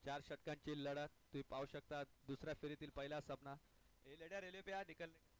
4 षटकांची लढत तुम्ही पाहू शकता. दुसऱ्या फेरीतील पहिला सामना. ए लढ्या रेल्वे पे आ निकलने.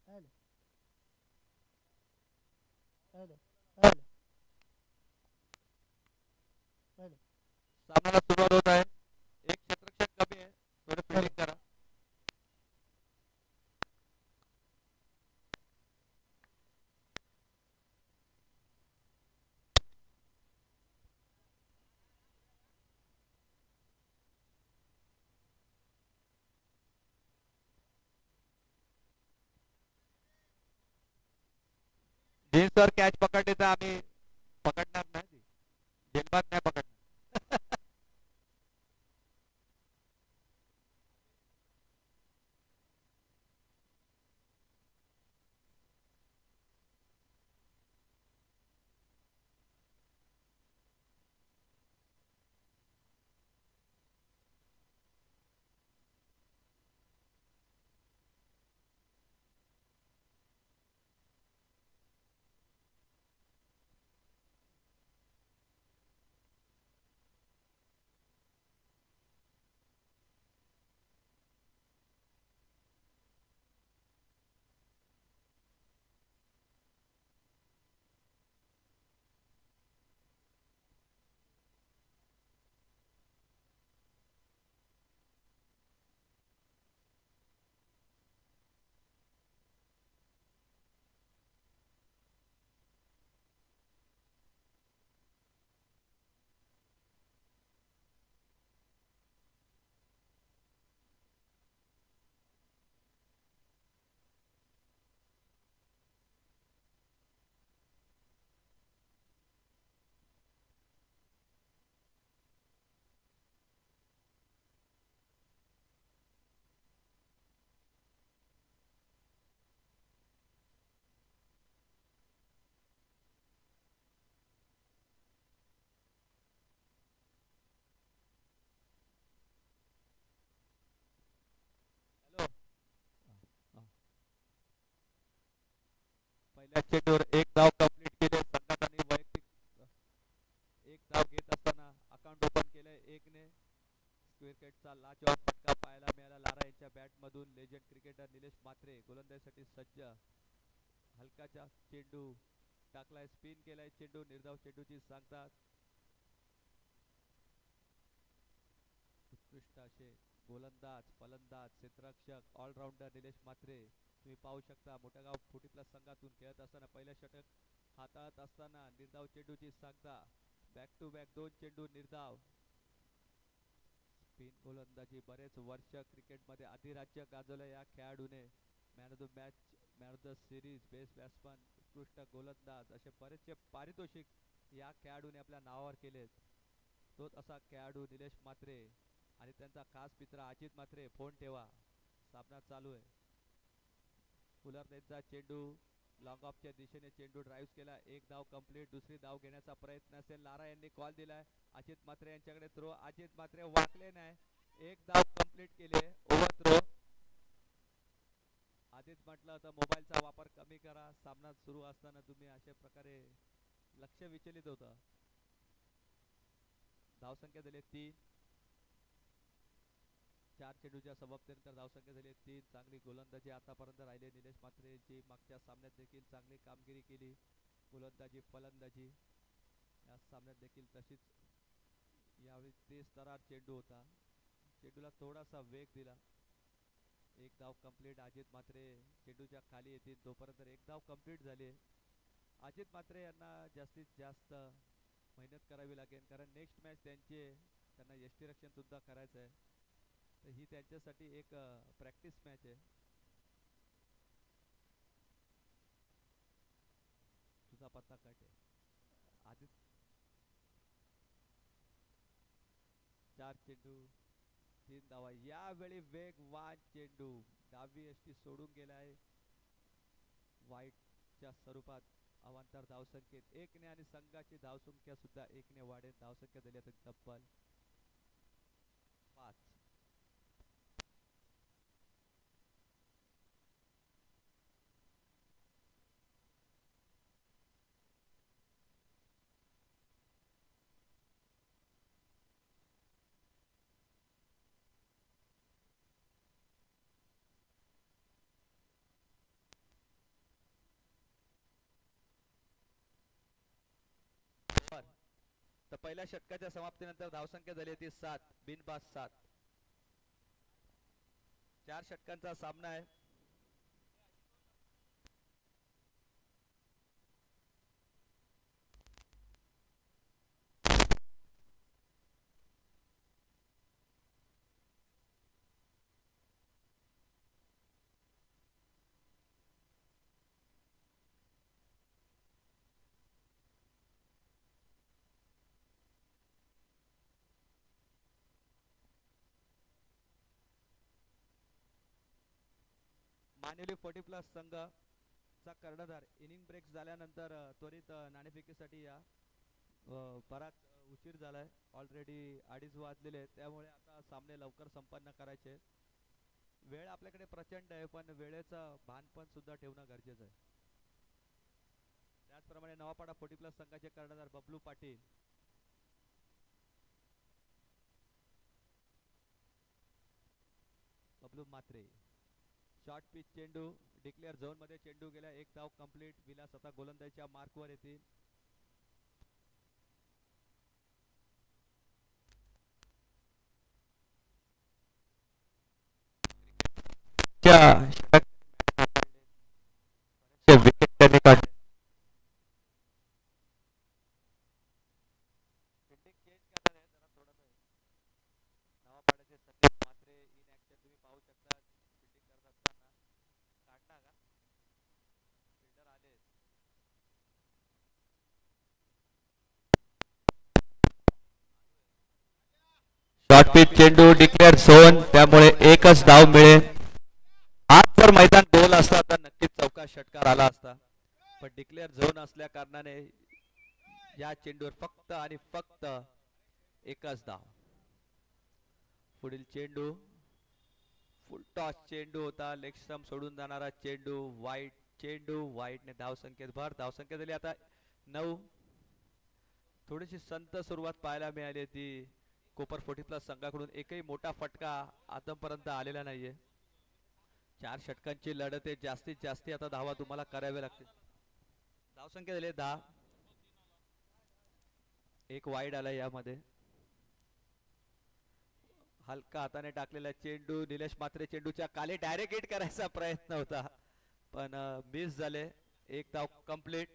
हॅलो हॅलो हॅलो हॅलो सामन्याला सुरुवात होत आहे. एक क्षेत्ररक्षक कमी आहे. थोडं हॅलो. फिल्डिंग करा. जीन्सवर कॅच पकडली तर आम्ही पकडणार नाही. झेलबाद नाही पकडणार. हॅलो. पहिल्या चेंडूवर एक धाव कंप्लीट केले संघाने. वैयक्तिक एक धाव घेत असताना अकाउंट ओपन केलंय एकने. क्रिकेटचा लाजवाब फटका पाहायला मिळाला लारा यांच्या बॅटमधून. लेजंड क्रिकेटर निलेश म्हात्रे गोलंदाजीसाठी सज्ज. हलकाचा चेंडू टाकलाय. स्पिन केलाय चेंडू. निर्धाव चेंडूची सांगतात. उत्कृष्ट असे गोलंदाज, फलंदाज, क्षेत्ररक्षक, ऑलराऊंडर निलेश म्हात्रे तुम्ही पाहू शकता. मोठ्यागाव फोर्टी प्लस संघातून खेळत असताना पहिलं षटक हाताळत असताना निर्धाव चेंडूची सांगता. बॅक टू बॅक 2 चेंडू निर्धाव. स्पिन गोलंदाजी बरेच वर्ष क्रिकेटमध्ये अधिराज्य गाजवलं या खेळाडूने. Man of the match, man of the series, best batsman, उत्कृष्ट गोलंदाज असे बरेचसे पारितोषिक या खेळाडूने आपल्या नावावर केलेत. तोच असा खेळाडू निलेश म्हात्रे आणि त्यांचा खास मित्र अजित म्हात्रे. फोन ठेवा. सामना चालू आहे. फुलर त्यांचा चेंडू लॉंग ऑफच्या दिशेने चेंडू ड्राईव्ह केला. एक धाव कंप्लीट. दुसरी धाव घेण्याचा प्रयत्न असेल. लारा यांनी कॉल दिलाय. अजित म्हात्रे यांच्याकडे थ्रो. अजित म्हात्रे वाकले नाही. एक धाव कंप्लीट केले. Over throw. आधीच म्हटलं तर मोबाईलचा वापर कमी करा. सामना सुरू असताना तुम्ही अशा प्रकारे लक्ष विचलित होतं. धावसंख्या दिली 3. 4 चेंडूच्या समाप्तीनंतर धावसंख्या झाली 3. चांगली गोलंदाजी आतापर्यंत राहिले निलेश म्हात्रेची. मागच्या सामन्यात देखील चांगली कामगिरी केली. गोलंदाजी फलंदाजी या सामन्यात देखील तशीच. यावेळी तेज तरार चेंडू होता. चेंडूला थोडासा वेग दिला. एक धाव कंप्लीट. अजित म्हात्रे चेंडूच्या खाली येतील तोपर्यंत एक धाव कंप्लीट झाली. अजित म्हात्रे यांना जास्तीत जास्त मेहनत करावी लागेल कारण नेक्स्ट मॅच त्यांना यष्टीरक्षण सुद्धा करायचं आहे. तर ही त्यांच्यासाठी एक प्रॅक्टिस मॅच आहे. तुझा पत्ता कट आहे आदित. 4 चेंडू 3 धावा. यावेळी वेगवान चेंडू डावी यष्टी सोडून गेलाय. वाईटच्या स्वरूपात अवांतर धावसंख्येत 1 ने आणि संघाची धावसंख्या सुद्धा 1 ने वाढेल. धावसंख्या झाली आता तब्बल 5. तर पहिल्या षटकाच्या समाप्तीनंतर धावसंख्या झाली ती 7. बिनबाद 7. 4 षटकांचा सामना आहे. मानिवली 40+ संघाचा कर्णधार इनिंग ब्रेक झाल्यानंतर त्वरित नाणेफेकीसाठी या. बराच उशीर झालाय. ऑलरेडी 2:30 वाजलेले आहेत. त्यामुळे आता सामने लवकर संपन्न करायचे. वेळ आपल्याकडे प्रचंड आहे पण वेळेचा भान पण सुद्धा ठेवणं गरजेचं आहे. त्याचप्रमाणे नवापाडा 40+ संघाचे कर्णधार बबलू पाटील. बबलू म्हात्रे. शॉर्ट पिच चेंडू डिक्लेअर झोन मध्ये चेंडू गेला. एक धाव कंप्लीट. विलास आता गोलंदाजीच्या मार्कवर येतील. विकेट त्यांनी काढले. फिल्डिंग चेंज करणार आहे जरा थोडं. नवापाड्याचे सतीश म्हात्रे इन ऍक्शन तुम्ही पाहू शकता. फिल्डिंग करत असताना काढला का फिल्डर आले. शॉर्ट पिच चेंडू डिक्लेअर झोन त्यामुळे एकच धाव मिळेल. आज जर मैदान गोल असता तर नक्कीच चौका षटकार आला असता पण डिक्लेअर झोन असल्या कारणाने या चेंडूवर फक्त आणि फक्त एकच धाव. पुढील चेंडू फुल टॉस चेंडू होता. लेग स्टंप सोडून जाणारा चेंडू. वाईट चेंडू. वाईटने धावसंख्येत भर. धावसंख्या झाली आता 9. थोडीशी संत सुरुवात पाहायला मिळाली ती कोपर 40+ संघाकडून. एकही मोठा फटका आतापर्यंत आलेला नाहीये. 4 षटकांची लढत आहे. जास्तीत जास्त आता धावा तुम्हाला कराव्या लागतील. धावसंख्या झाली 10. एक वाईड आला यामध्ये. हलका हाताने टाकलेला चेंडू. निलेश म्हात्रे चेंडूच्या खाली डायरेक्ट हिट करायचा प्रयत्न होता पण मिस झाले. एक धाव कंप्लीट.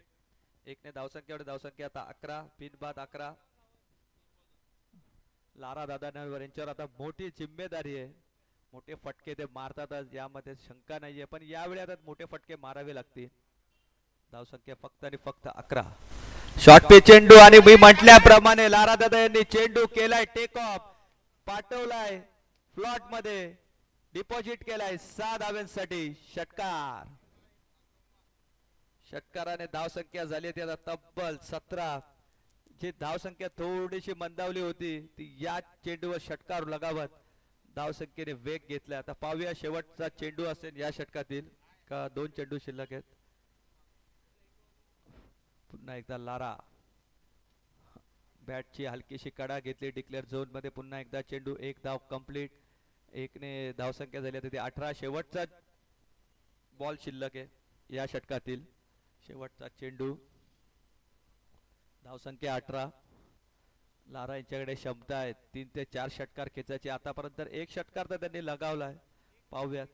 1 ने धावसंख्या. धावसंख्या आता 11. बिनबाद 11. लारा दादांवर यांच्यावर आता मोठी जिम्मेदारी आहे. मोठे फटके ते मारतात यामध्ये शंका नाहीये पण यावेळी आता मोठे फटके मारावे लागतील. धावसंख्या फक्त आणि फक्त 11. शॉर्ट पे चेंडू आणि मी म्हटल्याप्रमाणे लारा दादा यांनी चेंडू केलाय टेक ऑफ. पाठवलाय फ्लॉट मध्ये. डिपॉझिट केलाय 6 धाव्यांसाठी. षटकार. षटकाराने धावसंख्या झाली ती आता तब्बल 17. जी धावसंख्या थोडीशी मंदावली होती ती या चेंडूवर षटकार लगावत धावसंख्येने वेग घेतला. आता पाहूया शेवटचा चेंडू असेल या षटकातील का 2 चेंडू शिल्लक आहेत. पुन्हा एकदा लारा. बॅटची हलकीशी कडा घेतली. डिक्लेअर झोन मध्ये पुन्हा एकदा चेंडू. एक धाव कंप्लीट. एकने धावसंख्या झाली आता ती 18. शेवटचा बॉल शिल्लक आहे या षटकातील. शेवटचा चेंडू. धावसंख्या 18. लारा यांच्याकडे क्षमता आहे 3 ते 4 षटकार खेचायचे. आतापर्यंत एक षटकार तर त्यांनी लगावलाय. पाहूयात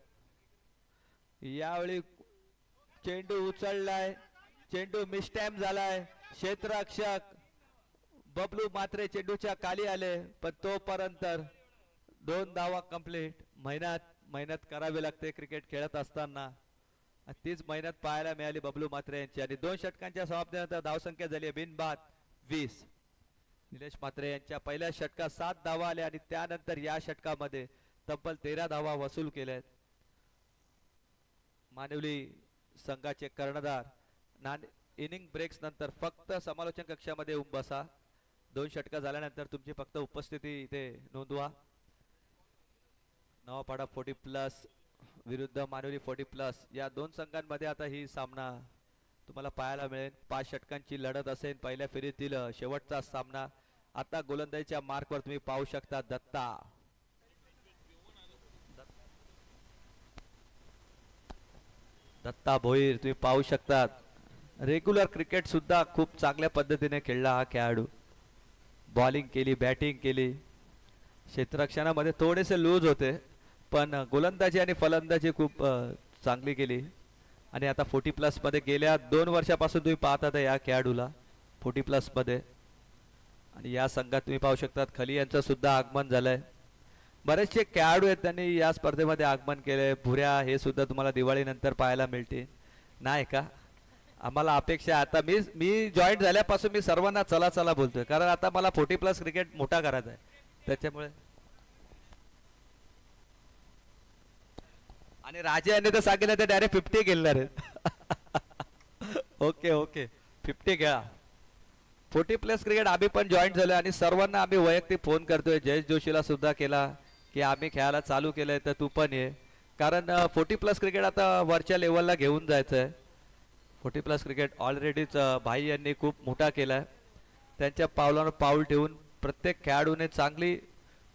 यावेळी चेंडू उचललाय. चेंडू मिसटाइम झालाय. क्षेत्ररक्षक बबलू मात्रे चेंडूच्या खाली आले पण तोपर्यंत 2 धावा कंप्लीट. मेहनत करावी लागते क्रिकेट खेळत असताना. तीच मेहनत पाहायला मिळाली बबलू मात्रे यांची. आणि 2 षटकांच्या समाप्तीनंतर धावसंख्या झाली आहे बिनबाद 20. निलेश मात्रे यांच्या पहिल्या षटकात 7 धावा आल्या आणि त्यानंतर या षटकामध्ये तब्बल 13 धावा वसूल केल्यात. मानवली संघाचे कर्णधार इनिंग ब्रेक्स नंतर फक्त समालोचन कक्षामध्ये येऊन बसा. 2 षटका झाल्यानंतर तुमची फक्त उपस्थिती इथे नोंदवा. नवापाडा 40+ विरुद्ध मानवली 40+ या 2 संघांमध्ये आता ही सामना तुम्हाला पाहायला मिळेल. 5 षटकांची लढत असेल. पहिल्या फेरीतील शेवटचा सामना. आता गोलंदाजीच्या मार्कवर तुम्ही पाहू शकता दत्ता भोईर तुम्ही पाहू शकता. रेग्युलर क्रिकेट सुद्धा खूप चांगल्या पद्धतीने खेळला हा खेळाडू. बॉलिंग केली, बॅटिंग केली. क्षेत्ररक्षणामध्ये थोडेसे लूज होते पण गोलंदाजी आणि फलंदाजी खूप चांगली केली. आणि आता 40+ मध्ये गेल्या 2 वर्षापासून तुम्ही पाहता या खेळाडूला 40+ मध्ये. आणि या संघात तुम्ही पाहू शकता खली यांचं सुद्धा आगमन झालंय. बरेचसे खेळाडू आहेत त्यांनी या स्पर्धेमध्ये आगमन केले. भुऱ्या हे सुद्धा तुम्हाला दिवाळीनंतर पाहायला मिळतील नाही का. आम्हाला अपेक्षा आता मी जॉईन झाल्यापासून मी सर्वांना चला चला बोलतोय कारण आता मला 40+ क्रिकेट मोठा करायचा आहे त्याच्यामुळे. आणि राजे यांनी तर सांगितलं ते डायरेक्ट 50 खेळणार आहेत. ओके 50 खेळा. 40+ क्रिकेट आम्ही पण जॉईन झालोय आणि सर्वांना आम्ही वैयक्तिक फोन करतोय. जयेश जोशीला सुद्धा केला की आम्ही खेळायला चालू केलंय तर तू पण ये. कारण 40+ क्रिकेट आता वरच्या लेवलला घेऊन जायचंय. 40+ क्रिकेट ऑलरेडीच भाई यांनी खूप मोठा केलाय. त्यांच्या पावलावर पाऊल ठेवून प्रत्येक खेळाडूने चांगली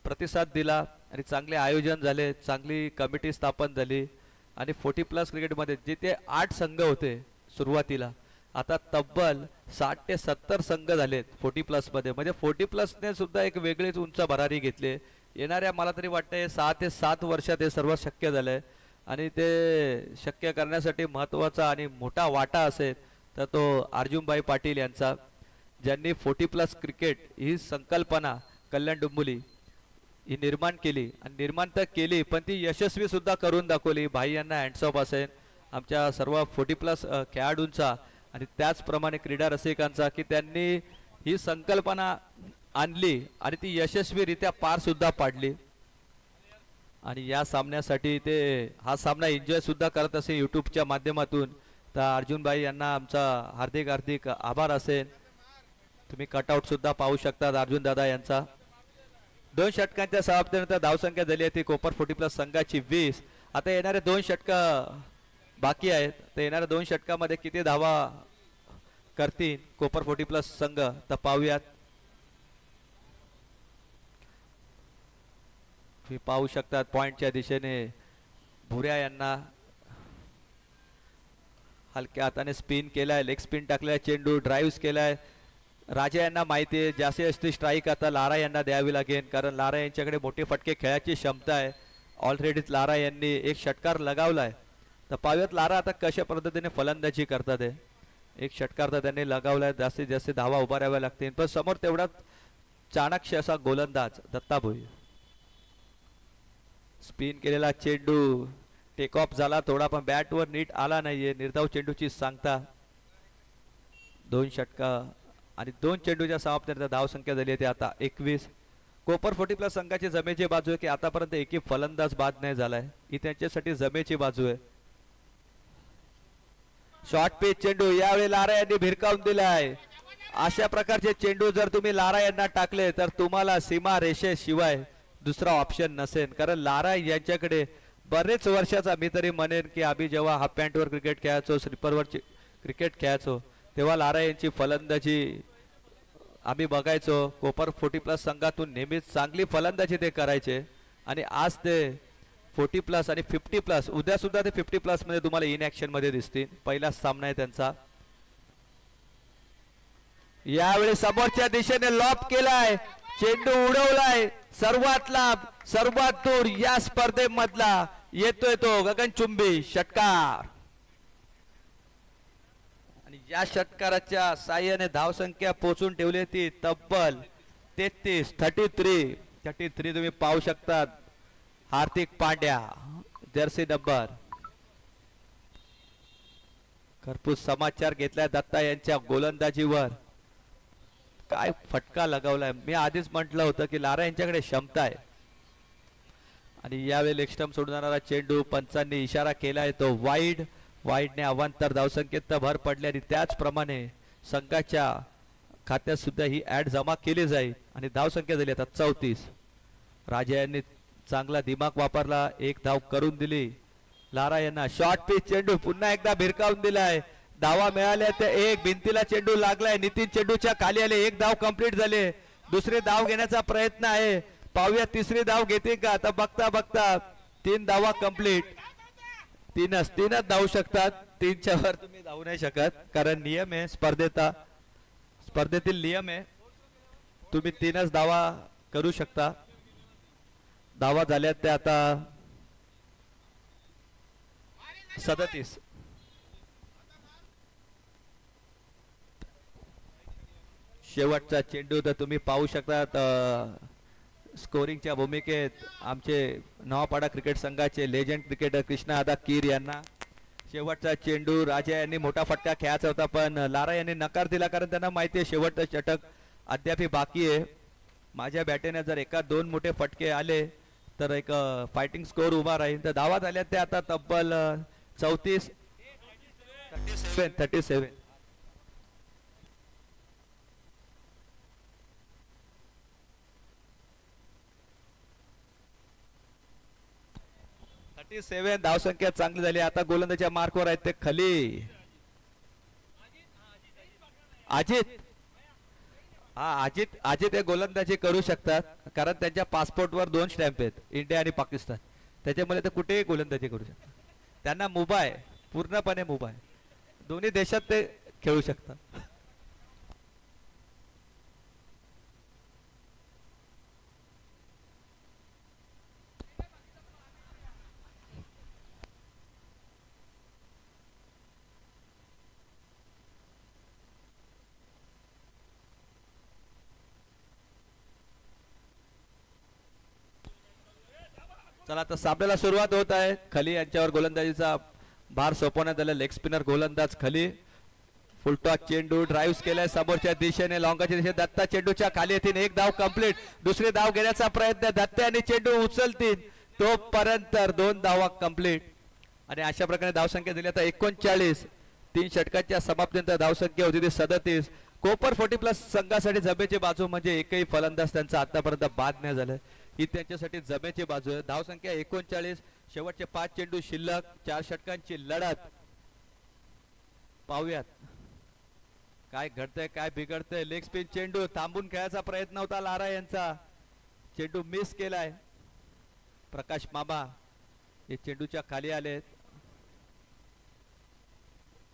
प्रतिसाद दिला आणि चांगले आयोजन झाले. चांगली कमिटी स्थापन झाली. आणि 40+ क्रिकेटमध्ये जिथे 8 संघ होते सुरुवातीला आता तब्बल 60 ते 70 संघ झालेत 40+ मध्ये. म्हणजे 40+ ने सुद्धा एक वेगळीच उंच भरारी घेतली. येणाऱ्या मला तरी वाटतंय 6 ते 7 वर्षात हे सर्व शक्य झालंय. आणि ते शक्य करण्यासाठी महत्त्वाचा आणि मोठा वाटा असेल तर तो अर्जुनभाई पाटील यांचा, ज्यांनी 40+ क्रिकेट ही संकल्पना कल्याण डोंबिवली ही निर्माण केली. आणि निर्माण तर केली पण ती यशस्वी सुद्धा करून दाखवली. भाई यांना हँड्स ऑफ असेल आमच्या सर्व 40+ खेळाडूंचा आणि त्याचप्रमाणे क्रीडा रसिकांचा की त्यांनी ही संकल्पना आणली आणि ती यशस्वीरित्या पार सुद्धा पाडली. आणि या सामन्यासाठी ते हा सामना एन्जॉय सुद्धा करत असेल यूट्यूबच्या माध्यमातून. तर अर्जुनभाई यांना आमचा हार्दिक आभार असेल. तुम्ही कटआउट सुद्धा पाहू शकता अर्जुन दादा यांचा. 2 षटकांच्या समाप्तीनंतर धावसंख्या झाली आहे ती कोपर 40+ संघाची 20. आता येणारे 2 षटक बाकी आहेत. तर येणाऱ्या 2 षटकामध्ये किती धावा करतील कोपर 40+ संघ तर पाहूयात. तुम्ही पाहू शकता पॉइंटच्या दिशेने भुऱ्या यांना हलक्या हाताने स्पिन केलाय. लेग स्पिन टाकलाय. चेंडू ड्राईव्ह केलाय. राजा यांना माहिती आहे जास्तीत जास्त स्ट्राईक आता लारा यांना द्यावी लागेल कारण लारा यांच्याकडे मोठे फटके खेळायची क्षमता आहे. ऑलरेडीच लारा यांनी एक षटकार लगावलाय. तर पाहूयात लारा आता कशा पद्धतीने फलंदाजी करतात. एक षटकार तर त्यांनी लगावलाय. जास्तीत जास्त धावा उभाराव्या लागतील पण समोर तेवढा चाणक्य असा गोलंदाज दत्ता भोईर. स्पिन केलेला चेंडू टेक ऑफ झाला थोडा पण बॅटवर नीट आला नाहीये. निर्धाव चेंडूची सांगता. 2 षटका आणि 2 चेंडूच्या समाप्तीनंतर धावसंख्या झाली आहे आता 21. कोपर 40+ संघाची जमेची बाजू आहे की आतापर्यंत एकही फलंदाज बाद नाही झालाय. ही त्यांच्यासाठी जमेची बाजू आहे. शॉर्ट पिच चेंडू यावेळी लारा यांनी भिरकावून दिलाय. अशा प्रकारचे चेंडू जर तुम्ही लारा यांना टाकले तर तुम्हाला सीमा रेषेशिवाय दुसरा ऑप्शन नसेल. कारण लारा यांच्याकडे बरेच वर्षाचा मी तरी म्हणेन की आम्ही जेव्हा हाफ पॅन्टवर क्रिकेट खेळायचो स्लीपरवर क्रिकेट खेळायचो तेव्हा लारा यांची फलंदाजी आम्ही बघायचो. कोपर 40+ संघातून नेहमीच चांगली फलंदाजी ते करायचे. आणि आज ते 40+ आणि 50+, उद्या सुद्धा ते 50+ मध्ये तुम्हाला इन ऍक्शन मध्ये दिसतील. पहिलाच सामना आहे त्यांचा. यावेळी समोरच्या दिशेने लॉब केलाय, चेंडू उडवलाय, सर्वात लांब सर्वात दूर या स्पर्धेमधला येतोय तो गगनचुंबी षटकार. आणि या षटकाराच्या साह्याने धावसंख्या पोचून ठेवली ती तब्बल 33 तुम्ही पाहू शकतात. Hardik Pandya Jersey number. खरपूस समाचार घेतलाय दत्ता यांच्या गोलंदाजीवर. काय फटका लगावलाय. मी आधीच म्हटलं होतं की लारा यांच्याकडे क्षमता आहे. आणि यावेळी लेग स्टंप सोडणारा चेंडू पंचांनी इशारा केलाय तो वाईडने अवांतर धावसंख्येत भर पडली आणि त्याचप्रमाणे संघाच्या खात्यात सुद्धा ही ऍड जमा केली जाईल. आणि धावसंख्या झाली आता 34. राजा यांनी चांगला दिमाग वापरला, एक धाव करून दिली लारा यांना. शॉर्ट पिच चेंडू पुन्हा एकदा भिरकावून दिलाय. धावा मिळाल्या तर एक, भिंतीला चेंडू लागलाय. नितीन चेंडूच्या खाली आले, एक धाव कंप्लीट झाले. दुसरी धाव घेण्याचा प्रयत्न आहे, पाहूया तिसरी धाव घेते का. आता बघता बघता 3 धावा कंप्लीट. तीनच धावू शकतात, 3च्या वर तुम्ही धावू नाही शकत, कारण नियम आहे स्पर्धेतील नियम आहे. तुम्ही 3च धावा करू शकता. धावा झाल्यात त्या आता 37. शेवटचा चेंडू तर तुम्ही पाहू शकता. स्कोरिंगच्या भूमिकेत आमचे नवापाडा क्रिकेट संघाचे लेजंड क्रिकेटर कृष्णा आदा कीर यांना. शेवटचा चेंडू राजा यांनी मोठा फटका खेळायचा होता, पण लारा यांनी नकार दिला, कारण त्यांना माहिती आहे शेवटचं षटक अद्याप बाकी आहे. माझ्या बॅटेने जर 1-2 मोठे फटके आले तर एक फायटिंग स्कोर उभा राहील. तर धावा झाल्या त्या आता तब्बल 37. 37 धावसंख्या चांगली झाली. आता गोलंदाजीच्या मार्कवर आहेत ते खली. अजित हे गोलंदाजी करू शकतात, कारण त्यांच्या पासपोर्टवर 2 स्टॅम्प आहेत, इंडिया आणि पाकिस्तान. त्याच्यामुळे ते कुठेही गोलंदाजी करू शकतात. त्यांना मुभा आहे, पूर्णपणे मुभा आहे. दोन्ही देशात ते खेळू शकतात. चला आता सामन्याला सुरुवात होत आहे. खली यांच्यावर गोलंदाजीचा भार सोपवण्यात आला. लेग स्पिनर गोलंदाज खली. फुलटॉस चेंडू ड्राईव्ह केलाय समोरच्या दिशेने, लॉंगाच्या दिशेने. दत्ता चेंडूच्या खाली येतील, एक धाव कंप्लीट. दुसरी धाव घेण्याचा प्रयत्न, दत्ता आणि चेंडू उचलतील तोपर्यंत 2 धावा कंप्लीट. आणि अशा प्रकारे धावसंख्या दिली आता 39. 3 षटकाच्या समाप्तीनंतर धावसंख्या होती ती 37. कोपर 40+ संघासाठी जमेची बाजू म्हणजे एकही फलंदाज त्यांचा आतापर्यंत बाद नाही झालं, ही त्यांच्यासाठी जमेची बाजू आहे. धावसंख्या 39. शेवटचे 5 चेंडू शिल्लक, 4 षटकांची लढत. पाहूयात काय घडतंय काय बिघडतंय. लेग स्पिन चेंडू थांबून खेळायचा प्रयत्न होता लारा यांचा, चेंडू मिस केलाय. प्रकाश मामा हे चेंडूच्या खाली आलेत.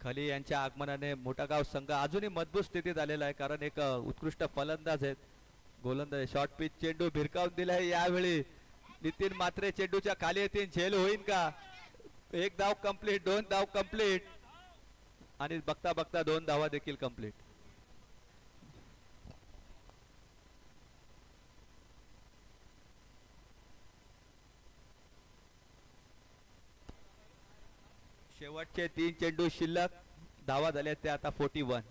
खली यांच्या आगमनाने मोठागाव संघ अजूनही मजबूत स्थितीत आलेला आहे, कारण एक उत्कृष्ट फलंदाज आहेत. गोलंदाज शॉर्ट पिच चेंडू भिरकावून दिलाय. यावेळी नितीन मात्रे चेंडूच्या खाली येतील, झेल होईल का. 1 धाव कंप्लीट, 2 धाव कंप्लीट आणि बघता बघता 2 धावा देखील कंप्लीट. शेवटचे 3 चेंडू शिल्लक, धावा झाल्या त्या आता 41.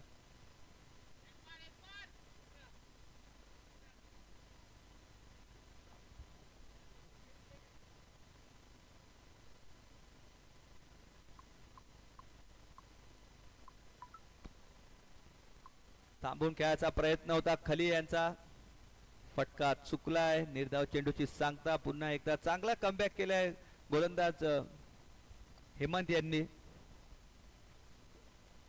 थांबून खेळायचा प्रयत्न होता खली यांचा, फटका चुकलाय. निर्धाव चेंडूची सांगता पुन्हा एकदा चांगला कमबॅक केलाय गोलंदाज हेमंत यांनी.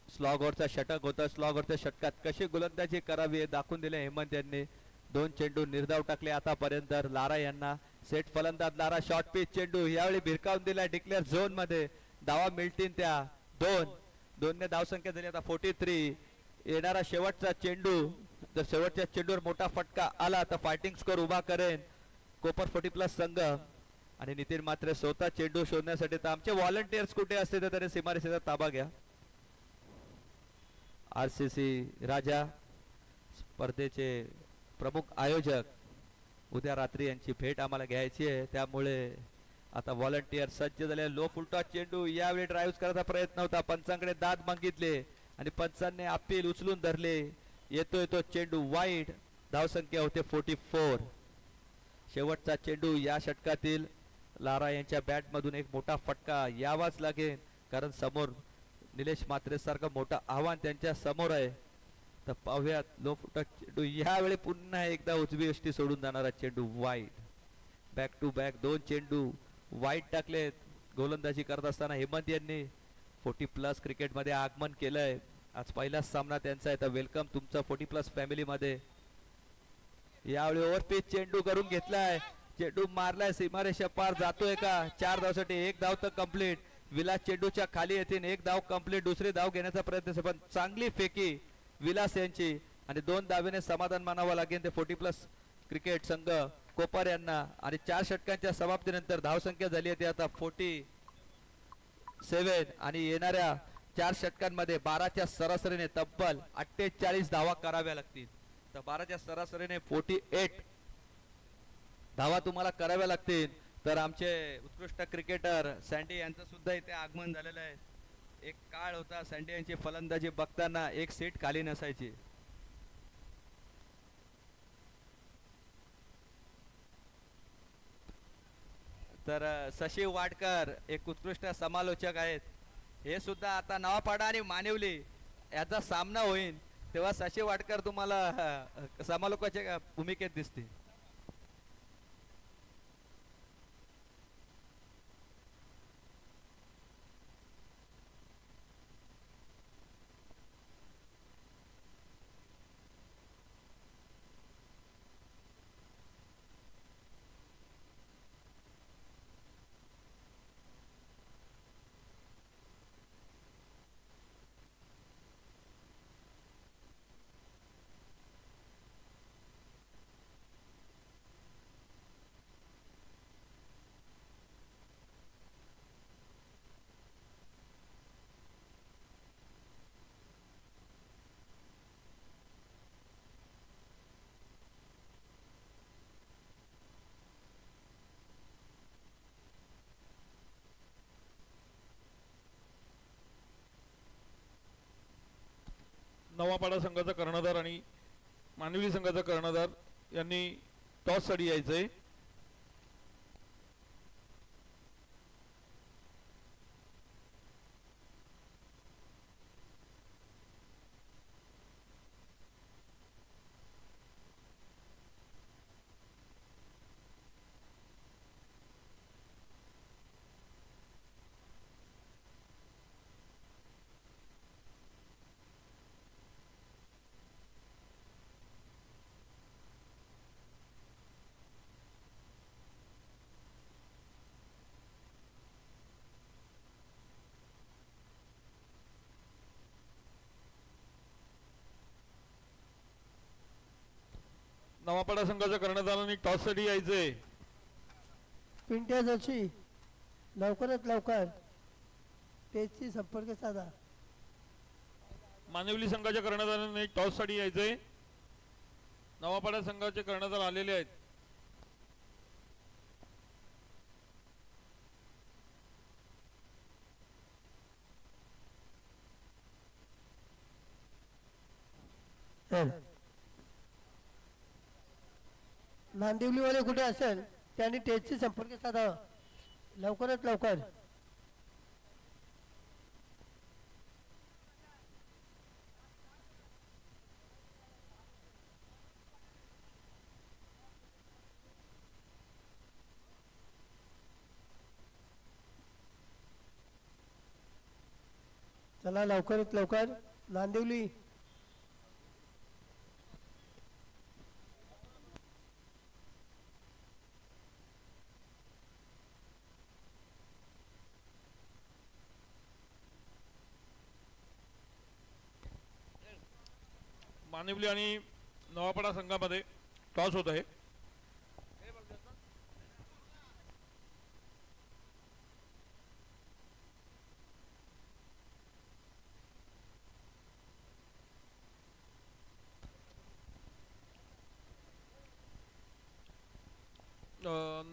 स्लॉगवरचा षटक होता, स्लॉगवरच्या षटकात कशी गोलंदाजी करावी हे दाखवून दिले हेमंत यांनी. 2 चेंडू निर्धाव टाकले आतापर्यंत लारा यांना. सेट फलंदाज लारा शॉर्ट पिच चेंडू यावेळी भिरकावून दिलाय डिक्लेअर झोन मध्ये. धावा मिळतील त्या 2 धावसंख्या झाली आता 43. येणारा शेवटचा चेंडू जर शेवटच्या चेंडूवर मोठा फटका आला तर फायटिंग स्कोर उभा करेन कोपर 40+ संघ. आणि नितीन मात्र स्वतः चेंडू शोधण्यासाठी तर आमचे व्हॉलंटियर्स कुठे असते तर त्याने सीमारेषेचा ताबा घ्या. RCC राजा स्पर्धेचे प्रमुख आयोजक उद्या रात्री यांची भेट आम्हाला घ्यायची आहे, त्यामुळे आता व्हॉलंटियर सज्ज झाले. लो फुलटॉस चेंडू यावेळी ड्राईव्ह करायचा प्रयत्न होता, पंचांकडे दाद मागितले आणि पंचांनी अपील उचलून धरले. येतोय तो चेंडू वाईड. धावसंख्या होते 44. शेवटचा चेंडू या षटकातील लारा यांच्या बॅट मधून एक मोठा फटका यावाच लागेल, कारण समोर निलेश मात्रे सारखं मोठं आव्हान त्यांच्या समोर आहे. तर पाहूयात लो फुलटॉस चेंडू यावेळी पुन्हा एकदा उजवी यष्टी सोडून जाणारा चेंडू वाईड. बॅक टू बॅक 2 चेंडू वाईड टाकलेत. गोलंदाजी करत असताना हेमंत यांनी 40+ क्रिकेटमध्ये आगमन केलंय. आज पहिलाच सामना त्यांचा आहे, तर वेलकम तुमचं 40+ फॅमिलीमध्ये. यावेळी ओव्हरपिच चेंडू करून घेतलाय, चेंडू मारलाय सीमारेषा पार, जातोय का? 4 धावसाठी 1 धाव तर कंप्लीट. विलास चेंडूच्या खाली येतील, 1 धाव कंप्लीट. दुसरी धाव घेण्याचा प्रयत्न पण चांगली फेकी विलास यांची आणि 2 धावेने समाधान मानावं लागेल ते 40+ क्रिकेट संघ कोपर यांना. आणि 4 षटकांच्या समाप्तीनंतर धावसंख्या झाली आहे ती आता 47 आणि येणाऱ्या 4 षटकांमध्ये 12च्या सरासरीने तब्बल 48 धावा कराव्या लागतील. तर 12च्या सरासरीने 48 धावा तुम्हाला कराव्या लागतील. तर आमचे उत्कृष्ट क्रिकेटर सँडी यांचं सुद्धा इथे आगमन झालेलं आहे. एक काळ होता सँडी यांची फलंदाजी बघताना एक सीट खाली नसायची. तर शशी वाडकर एक उत्कृष्ट समालोचक आहेत, हे सुद्धा आता नवापाडा आणि मानिवली याचा सामना होईल तेव्हा शशी वाडकर तुम्हाला समालोकाच्या भूमिकेत दिसतील. नवापाडा संघाचा कर्णधार आणि मानवी संघाचा कर्णधार यांनी टॉस साठी यायचंय. नवापाडा संघाच्या कर्णधारांनी टॉस साठी यायचंय. पिंट्या जोशी लवकरात लवकर पेजशी संपर्क साधा. मानिवली संघाच्या कर्णधारांनी टॉस साठी यायचंय. नवापाडा संघाचे कर्णधार आलेले आहेत. नांदिवलीवाले कुठे असेल त्यांनी टेजशी संपर्क साधावा लवकरात लवकर. चला लवकरात लवकर. नांदिवली मानिवली आणि नवापाडा संघामध्ये टॉस होत आहे.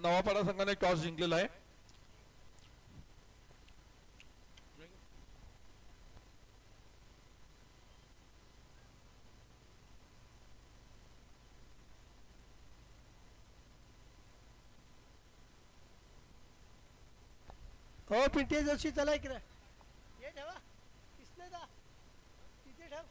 नवापाडा संघाने टॉस जिंकलेला आहे. हो पिंटे जोशी चला इकडे ये ठेवा किसने जा तिथे ठेव.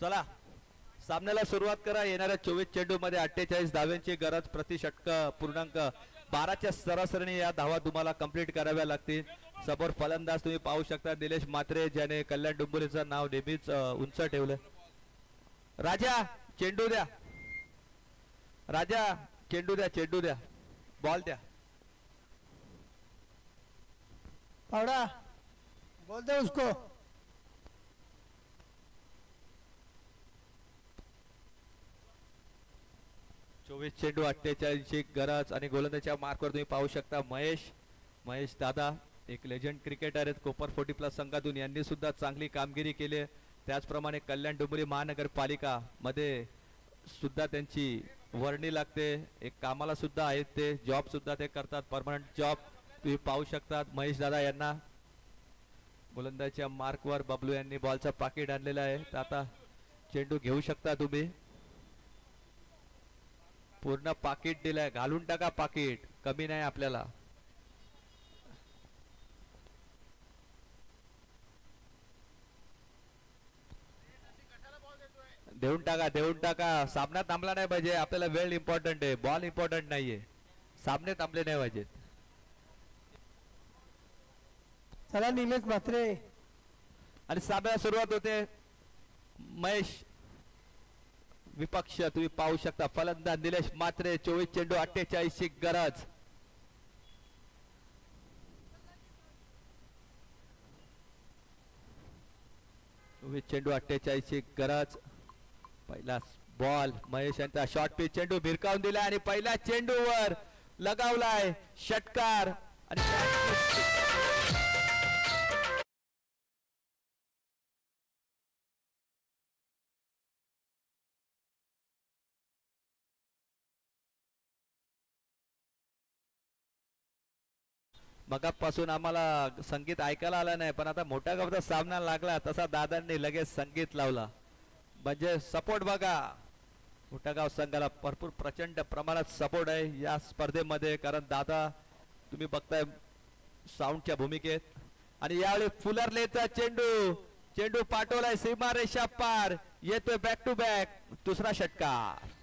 चला सामन्याला सुरुवात करा. येणाऱ्या 24 चेंडूमध्ये 48 धाव्यांची गरज, प्रति षटक पूर्णांक 12च्या सरासरीने या धावा तुम्हाला कंप्लीट कराव्या लागतील. समोर फलंदाज तुम्ही पाहू शकता निलेश म्हात्रे, ज्याने कल्याण डोंबिवलीचं नाव नेहमीच उंच ठेवलं. राजा चेंडू द्या, राजा चेंडू द्या, चेंडू द्या, बॉल द्या. पावडा बोल दे उसको. चोवीस चेंडू 48ची गरज आणि गोलंदाजीच्या मार्कवर तुम्ही पाहू शकता महेश दादा, एक लेजंड क्रिकेटर आहेत कोपर 40+ संघातून. यांनी सुद्धा चांगली कामगिरी केली. त्याचप्रमाणे कल्याण डोंबिवली महानगरपालिका मध्ये सुद्धा त्यांची वर्णी लागते. एक कामाला सुद्धा आहेत ते, जॉब सुद्धा ते करतात, परमनंट जॉब तुम्ही पाहू शकतात. महेश दादा यांना गोलंदाजीच्या मार्कवर बबलू यांनी बॉलचं पाकिट आणलेलं आहे. तर आता चेंडू घेऊ शकता तुम्ही. पूर्ण पाकिट दिलंय, घालून टाका पाकिट, कमी नाही आपल्याला. देऊन टाका, देऊन टाका. सामना थांबला नाही पाहिजे आपल्याला. वेळ इम्पॉर्टंट आहे, बॉल इम्पॉर्टंट नाहीये. सामने थांबले नाही पाहिजेत. चला निलेश म्हात्रे. आणि सामन्याला सुरुवात होते. महेश विपक्ष तुम्ही पाहू शकता, फलंदाज निलेश म्हात्रे. 24 चेंडू 48ची गरज. चेंडू 48ची गरज. पहिला बॉल महेश यांचा शॉर्ट पिच चेंडू भिरकावून दिला आणि पहिल्या चेंडूवर लगावलाय षटकार. आणि मगापासून आम्हाला संगीत ऐकायला आलं नाही, पण आता मोठ्या गावचा सामना लागला तसा दादांनी लगेच संगीत लावला. म्हणजे सपोर्ट बघा, मोठ्या गाव संघाला भरपूर प्रचंड प्रमाणात सपोर्ट आहे या स्पर्धेमध्ये. कारण दादा तुम्ही बघताय साऊंडच्या भूमिकेत. आणि यावेळी फुलरलेचा चेंडू, चेंडू पाठवलाय सीमारेषा पार, येतोय बॅक टू बॅक दुसरा षटकार.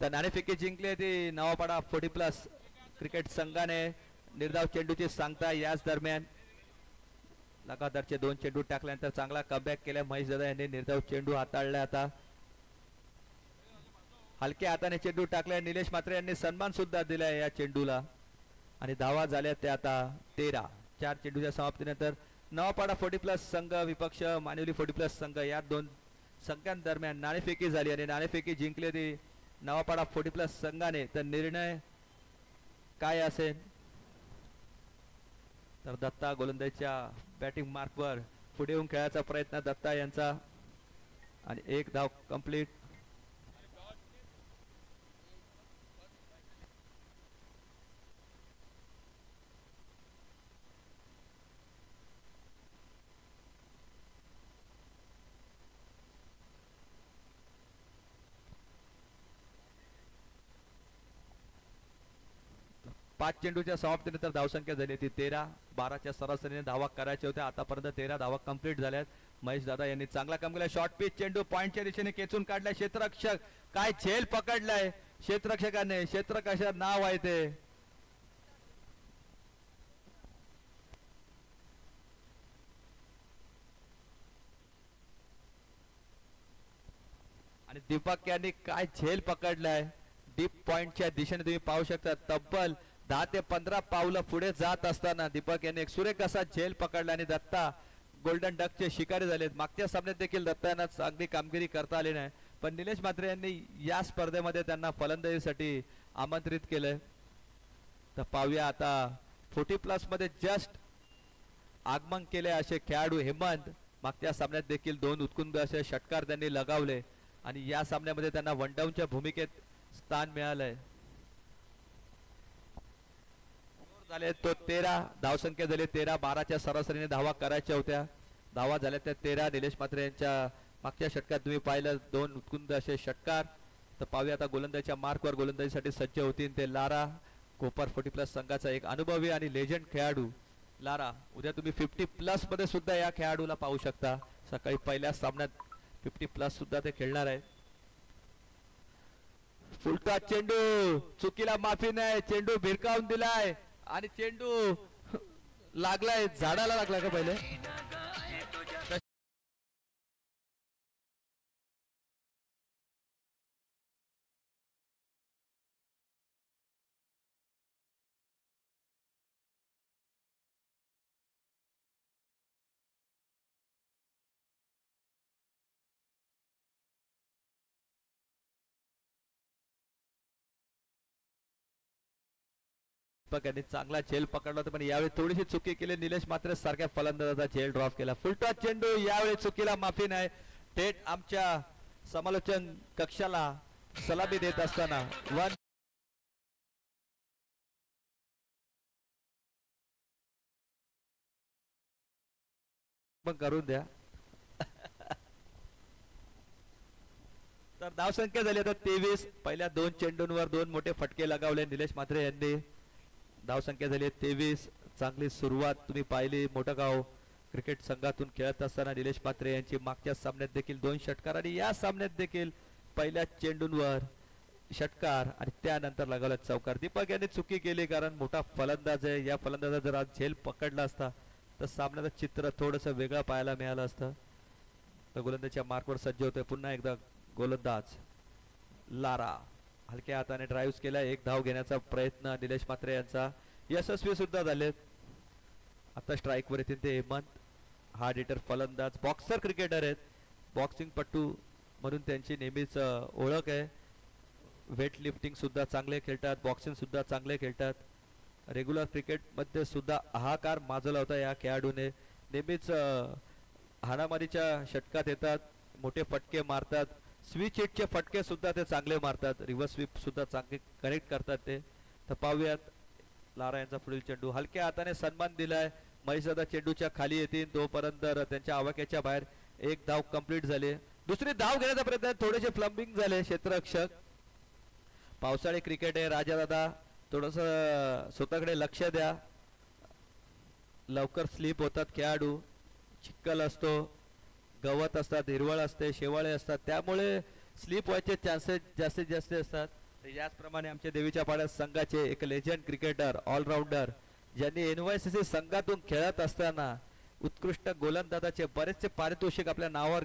तर नाणेफेकी जिंकली ती नवापाडा 40+ क्रिकेट संघाने. निर्धाव चेंडूची सांगता याच दरम्यान लगातारचे 2 चेंडू टाकल्यानंतर चांगला कमबॅक केला महेश दादा यांनी. निर्धाव चेंडू हाताळला. आता हलक्या हाताने चेंडू टाकलाय. निलेश म्हात्रे यांनी सन्मान सुद्धा दिलाय या चेंडूला. आणि धावा झाल्या त्या आता 13. 4 चेंडूच्या समाप्तीनंतर नवापाडा 40+ संघ विपक्ष मानिवली 40+ संघ या 2 संघांदरम्यान नाणेफेकी झाली आणि नाणेफेकी जिंकली ती नवापाडा 40+ संघाने. तर निर्णय काय असेल तर दत्ता गोलंदाजीच्या बॅटिंग मार्कवर पुढे येऊन खेळायचा प्रयत्न दत्ता यांचा. आणि 1 धाव कंप्लीट. 5 चेंडूच्या समाप्तीनंतर धावसंख्या झाली ती 13-12च्या सरासरीने धावा करायच्या होत्या. आतापर्यंत 13 धावा कंप्लीट झाल्यात. महेश दादा यांनी चांगला काम केला. शॉर्ट पिच चेंडू पॉइंटच्या दिशेने खेचून काढलाय. क्षेत्ररक्षक काय झेल पकडलाय क्षेत्ररक्षकाने. क्षेत्ररक्षक नाव आहे ते. आणि दीपक यांनी काय झेल पकडलाय. डीप पॉइंटच्या दिशेने तुम्ही पाहू शकता. तब्बल 10 ते 15 पावलं पुढे जात असताना दीपक यांनी एक सुरेख असा झेल पकडला आणि दत्ता गोल्डन डकचे शिकारी झालेत. मागच्या सामन्यात देखील दत्ता यांना चांगली कामगिरी करता आली नाही, पण निलेश म्हात्रे यांनी या स्पर्धेमध्ये त्यांना फलंदाजीसाठी आमंत्रित केलंय. तर पाहूया आता 40+ मध्ये जस्ट आगमन केले असे खेळाडू हेमंत. मागच्या सामन्यात देखील 2 उत्कृष्ट असे षटकार त्यांनी लगावले आणि या सामन्यामध्ये त्यांना वन डाऊनच्या भूमिकेत स्थान मिळालंय. झाले तो 13 धावसंख्या झाली. 13-12च्या सरासरीने धावा करायच्या होत्या. धावा झाल्या त्या 13. निलेश म्हात्रे यांच्या मागच्या षटकात तुम्ही पाहिलं 2 उत्कृष्ट असे षटकार. तर पाहूया आता गोलंदाजीच्या मार्कवर गोलंदाजीसाठी सज्ज होतील ते लारा. कोपर 40+ संघाचा एक अनुभवी आणि लेजंड खेळाडू लारा. उद्या तुम्ही 50+ मध्ये सुद्धा या खेळाडूला पाहू शकता. सकाळी पहिल्या सामन्यात 50+ सुद्धा ते खेळणार आहे. फुलटा चेंडू चुकीला माफी नाही. चेंडू भिरकावून दिलाय आणि चेंडू लागलाय झाडाला लागला का पहिले. यांनी चांगला झेल पकडला होता, पण यावेळी थोडीशी चुकी केली. निलेश म्हात्रे सारख्या फलंदाजाचा झेल ड्रॉप केला. फुलटॉस चेंडू यावेळी चुकीला माफी नाही. थेट आमच्या समालोचन कक्षाला सलामी देत असताना वन करून द्या. तर धावसंख्या झाली आता 23. पहिल्या 2 चेंडूंवर 2 मोठे फटके लगावले निलेश म्हात्रे यांनी. धावसंख्या झाली 23. चांगली सुरुवात तुम्ही पाहिली. मोठगाव क्रिकेट संघातून खेळत असताना निलेश म्हात्रे यांची मागच्या सामन्यात देखील 2 षटकार आणि या सामन्यात देखील पहिल्या चेंडूंवर षटकार आणि त्यानंतर लगावला चौकार. दीपक यांनी चुकी केली कारण मोठा फलंदाज आहे. या फलंदाजा जर आज झेल पकडला असता तर सामन्याचं चित्र थोडंसं वेगळं पाहायला मिळालं असतं. तर गोलंदाजीच्या मार्कवर सज्ज होतोय पुन्हा एकदा गोलंदाज लारा. हलक्या हाताने ड्राईव्ह केला. 1 धाव घेण्याचा प्रयत्न निलेश म्हात्रे यांचा यशस्वी सुद्धा झाले. आता स्ट्राईक वर येतील ते हेमंत. हार्ड हिटर फलंदाज बॉक्सर क्रिकेटर आहेत. बॉक्सिंग पट्टू म्हणून त्यांची नेहमीच ओळख आहे. वेट लिफ्टिंग सुद्धा चांगले खेळतात. बॉक्सिंग सुद्धा चांगले खेळतात. रेग्युलर क्रिकेट मध्ये सुद्धा हाहाकार माजवला होता या खेळाडूने. नेहमीच हाणामारीच्या षटकात येतात. मोठे फटके मारतात. स्विच हिटचे फटके सुद्धा ते चांगले मारतात. रिव्हर्स स्वीप सुद्धा चांगले कनेक्ट करतात ते. तर पाहूयात लारा यांचा पुढील चेंडू. हलक्या हाताने सन्मान दिलाय. महेश दादा चेंडूच्या खाली येतील तोपर्यंत त्यांच्या आवाक्याच्या बाहेर 1 धाव कंप्लीट झाली. दुसरी धाव घेण्याचा प्रयत्न. थोडेसे फ्लंबिंग झाले क्षेत्ररक्षक. पावसाळी क्रिकेट आहे राजा दादा. थोडस स्वतःकडे लक्ष द्या. लवकर स्लिप होतात खेळाडू. चिखल असतो, गवत असतात, हिरवळ असते, शेवाळे असतात, त्यामुळे स्लिप व्हायचे चान्सेस जास्तीत जास्त असतात. याचप्रमाणे आमच्या देवीच्या पाड्यात संघाचे एक लेजंड क्रिकेटर ऑलराऊंडर ज्यांनी NYCC संघातून खेळत असताना उत्कृष्ट गोलंदाजाचे बरेचसे पारितोषिक आपल्या नावावर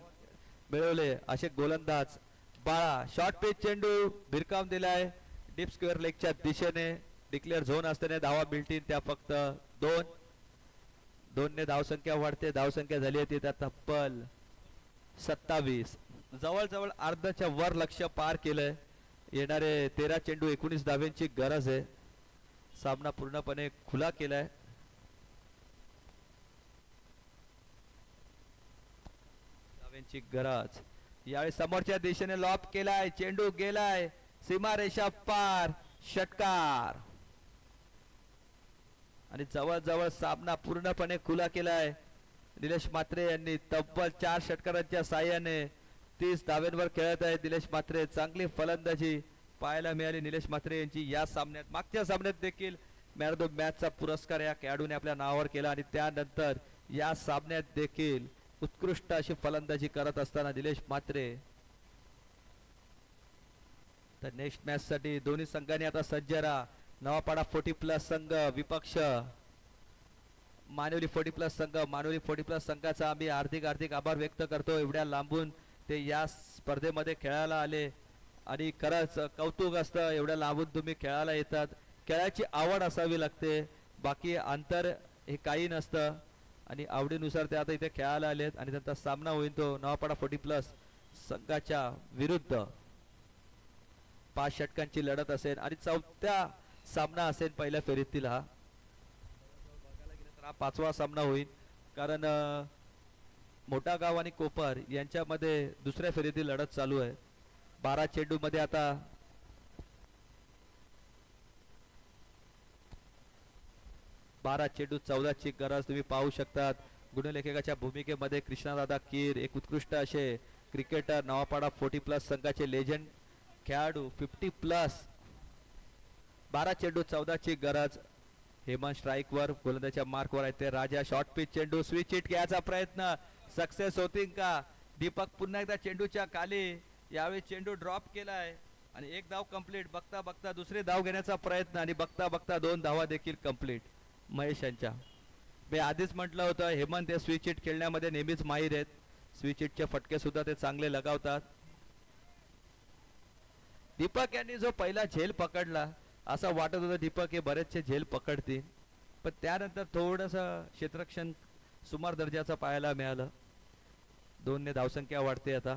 मिळवले असे गोलंदाज बाळा. शॉर्ट पिच चेंडू भिरकावून दिलाय डीप स्क्वेअर लेगच्या दिशेने. डिक्लेअर झोन असताना धावा मिळतील त्या फक्त 2 ने धावसंख्या वाढते. धावसंख्या झाली होती त्या तब्बल 27. जवळजवळ अर्ध्याच्या वर लक्ष पार केलंय. येणारे 13 चेंडू 19 धाव्यांची गरज आहे. सामना पूर्णपणे खुला केलाय. धाव्यांची गरज. यावेळी समोरच्या दिशेने लॉप केलाय. चेंडू गेलाय सीमारेषा पार. षटकार. आणि जवळजवळ सामना पूर्णपणे खुला केलाय. निलेश म्हात्रे यांनी तब्बल 4 षटकारांच्या साहाय्याने 30 धाव्यांवर खेळत आहे निलेश म्हात्रे. चांगली फलंदाजी पाहायला मिळाली निलेश म्हात्रे यांची या सामन्यात. मागच्या सामन्यात देखील मॅन ऑफ द मॅचचा पुरस्कार या खेळाडूने आपल्या नावावर केला आणि त्यानंतर या सामन्यात देखील उत्कृष्ट अशी फलंदाजी करत असताना निलेश म्हात्रे. तर नेक्स्ट मॅच साठी दोन्ही संघांनी आता सज्ज राहा. नवापाडा 40+ संघ विपक्ष मानवली 40+ संघ. मानवली 40+ संघाचा आम्ही हार्दिक आभार व्यक्त करतो. एवढ्या लांबून ते या स्पर्धेमध्ये खेळायला आले आणि खरंच कौतुक असतं. एवढ्या लांबून तुम्ही खेळायला येतात. खेळाची आवड असावी लागते, बाकी अंतर हे काही नसतं आणि आवडीनुसार ते आता इथे खेळायला आलेत आणि त्यांचा सामना होईल तो नवापाडा 40+ संघाच्या विरुद्ध. 5 षटकांची लढत असेल आणि 4था सामना असेल पहिल्या फेरीतील. हा बघायला गेलं तर हा 5वा सामना होईल, कारण मोठा गाव आणि कोपर यांच्यामध्ये दुसऱ्या फेरीतील लढत चालू आहे. 12 चेंडू मध्ये आता 12 चेंडू 14 ची गरज तुम्ही पाहू शकतात. गुणलेखकाच्या भूमिकेमध्ये कृष्णादादा कीर, एक उत्कृष्ट असे क्रिकेटर, नवापाडा 40+ संघाचे लेजंड खेळाडू 50+. 12 चेंडू 14 ची गरज. हेमंत स्ट्राईक वर, गोलंदाजच्या मार्क वर आहे ते राजा. शॉर्ट पिच चेंडू, स्विच हिट घ्यायचा प्रयत्न, सक्सेस होतील का? दीपक पुन्हा एकदा चेंडूच्या खाली, यावेळी चेंडू ड्रॉप केलाय आणि एक धाव कंप्लीट. बघता बघता दुसरे धाव घेण्याचा प्रयत्न आणि बघता बघता 2 धावा देखील कंप्लीट महेश यांच्या. मी आधीच म्हटलं होतं हेमंत हे स्विच हिट खेळण्यामध्ये नेहमीच माहीर आहेत. स्विच हिटचे फटके सुद्धा ते चांगले लगावतात. दीपक यांनी जो पहिला झेल पकडला, असं वाटत होतं दीपक हे बरेचसे झेल पकडतील, पण त्यानंतर थोडस क्षेत्ररक्षण सुमार दर्जाचं पाहायला मिळालं. 2 ने धावसंख्या वाढते आता.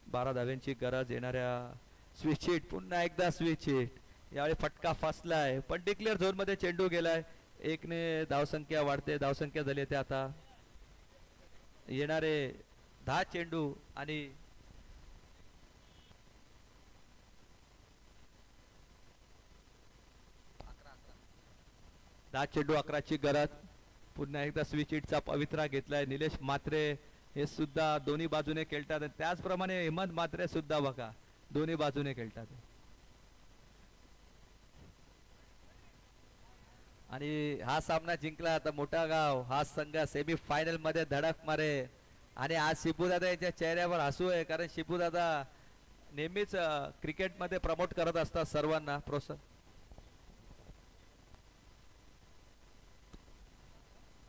12 धाव्यांची गरज. येणाऱ्या स्विच हिट, पुन्हा एकदा स्विच हिट. यावेळी फटका फसलाय पण डिक्लेअर झोन मध्ये चेंडू गेलाय. 1 ने धावसंख्या वाढते. धावसंख्या झाली ते आता येणारे 10 चेंडू आणि 10 चेंडू 11 ची गरज. पुन्हा एकदा स्विच हिटचा पवित्रा घेतलाय निलेश म्हात्रे. हे सुद्धा दोन्ही बाजूने खेळतात. त्याचप्रमाणे हेमंत म्हात्रे सुद्धा बघा दोन्ही बाजूने खेळतात. आणि हा सामना जिंकला आता मोठा गाव. हा संघ सेमी फायनल मध्ये धडक मारे आणि आज शिबूदादा यांच्या चेहऱ्यावर हसू आहे, कारण शिबूदादा नेहमीच क्रिकेटमध्ये प्रमोट करत असतात सर्वांना प्रोत्साहन.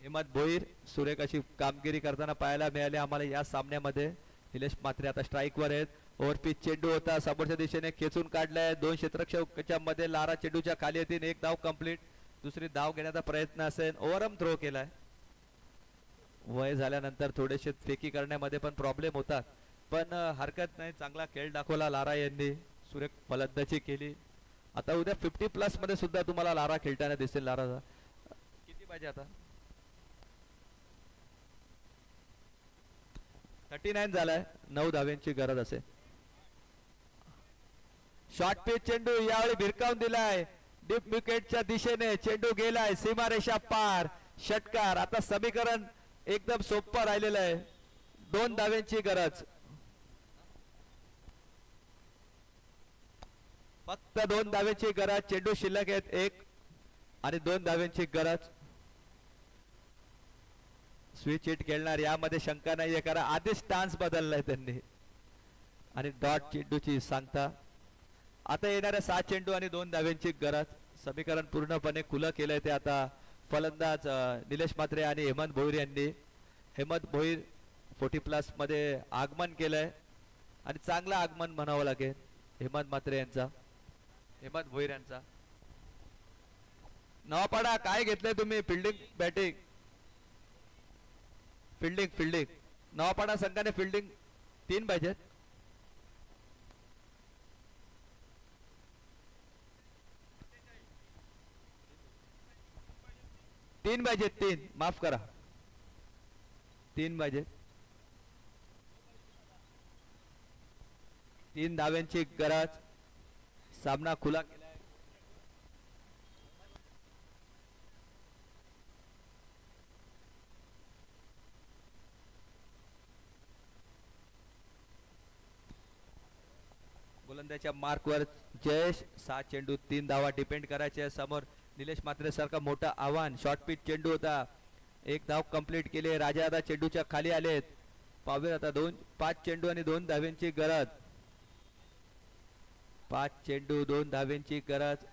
हेमंत भोईर सुरेख अशी कामगिरी करताना पाहायला मिळाली आम्हाला या सामन्यामध्ये. निलेश म्हात्रे आता स्ट्राईक वर आहेत. ओव्हरपिच चेंडू होता, समोरच्या दिशेने खेचून काढलाय. 2 क्षेत्ररक्षकाच्या मध्ये लारा चेंडूच्या खाली येतील. 1 धाव कंप्लीट. दुसरी धाव घेण्याचा प्रयत्न असेल. ओव्हरआर्म थ्रो केलाय. वय झाल्यानंतर थोडेसे फेकी करण्यामध्ये पण प्रॉब्लेम होतात, पण हरकत नाही. चांगला खेळ दाखवला लारा यांनी. सुरेख फलंदाजी केली. आता उद्या 50+ मध्ये सुद्धा तुम्हाला लारा खेळताना दिसेल. लाराचा किती पाहिजे आता? 39 झालाय. 9 धाव्यांची गरज असेल. शॉर्ट पिच चेंडू यावेळी भिरकावून दिलाय. डीप विकेटच्या दिशेने चेंडू गेलाय. सीमारेषा पार. षटकार. आता समीकरण एकदम सोपं राहिलेलं आहे. 2 धाव्यांची गरज. फक्त 2 धाव्यांची गरज. चेंडू शिल्लक आहेत 1 आणि 2 धाव्यांची गरज. स्विच हिट खेळणार यामध्ये शंका नाहीये, कारण आधीच स्टान्स बदललाय त्यांनी. आणि डॉट चेंडूची सांगता. आता येणाऱ्या 6 चेंडू आणि 2 धाव्यांची गरज. समीकरण पूर्णपणे खुलं केलंय ते आता फलंदाज निलेश म्हात्रे आणि हेमंत भोईर यांनी. हेमंत भोईर 40+ मध्ये आगमन केलंय आणि चांगलं आगमन म्हणावं लागेल हेमंत म्हात्रे यांचा, हेमंत भोईर यांचा. नवापाडा काय घेतलंय तुम्ही? Fielding batting? फिल्डिंग. नवापाडा संघाने फिल्डिंग 3 पाहिजेत. तीन पाहिजेत. 3 माफ करा. 3 पाहिजेत. 3 धाव्यांची गरज. सामना खुला केलाय. गोलंदाजच्या मार्कवर जयेश. 6 चेंडू 3 धावा डिपेंड करायचे. समोर निलेश मात्रे सारखा मोठा आव्हान. शॉर्ट पिच चेंडू होता. एक धाव कंप्लीट केली. राजा आता चेंडूच्या खाली आलेत. पाहूया आता 5 चेंडू आणि 2 धाव्यांची गरज. 5 चेंडू 2 धाव्यांची गरज.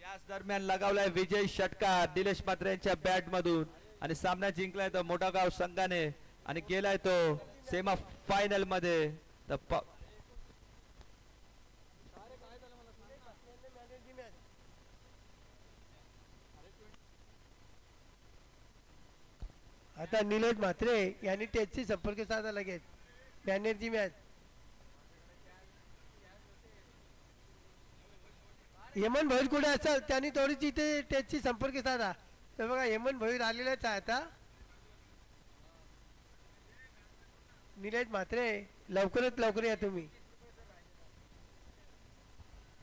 याच दरम्यान लगावलाय विजय षटकार निलेश मात्रे यांच्या बॅट मधून आणि सामना जिंकलाय तो मोठागाव संघाने आणि गेलाय तो सेमा फायनल मध्ये. आता निलेश म्हात्रे यांनी टेचशी संपर्क साधा लगेच. मॅनेजची मॅच. हेमंत भैर कुठे असेल त्यांनी थोडीशी इथे टेचशी संपर्क साधा. तर बघा हेमंत भैर आलेलाच आहे आता. निलेश म्हात्रे लवकरात लवकर या तुम्ही.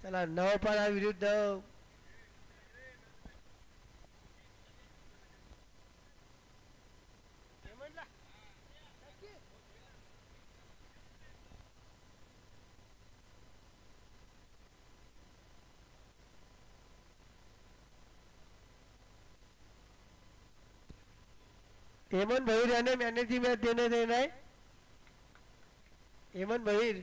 चला नवपाडा विरुद्ध हेमंत भैर याने मॅनेजची मॅच देण्यात येणार. हेमंत भैर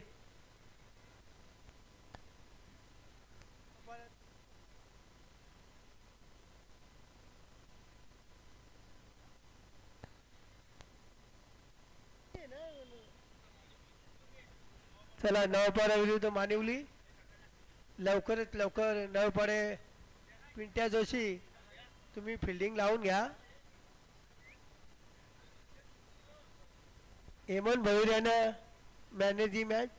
चला नवपाडा विरुद्ध मानिवली. लवकरात लवकर नवपाडे पिंट्या जोशी तुम्ही फिल्डिंग लावून घ्या. हेमंत भैर यानं मॅनेजची मॅच.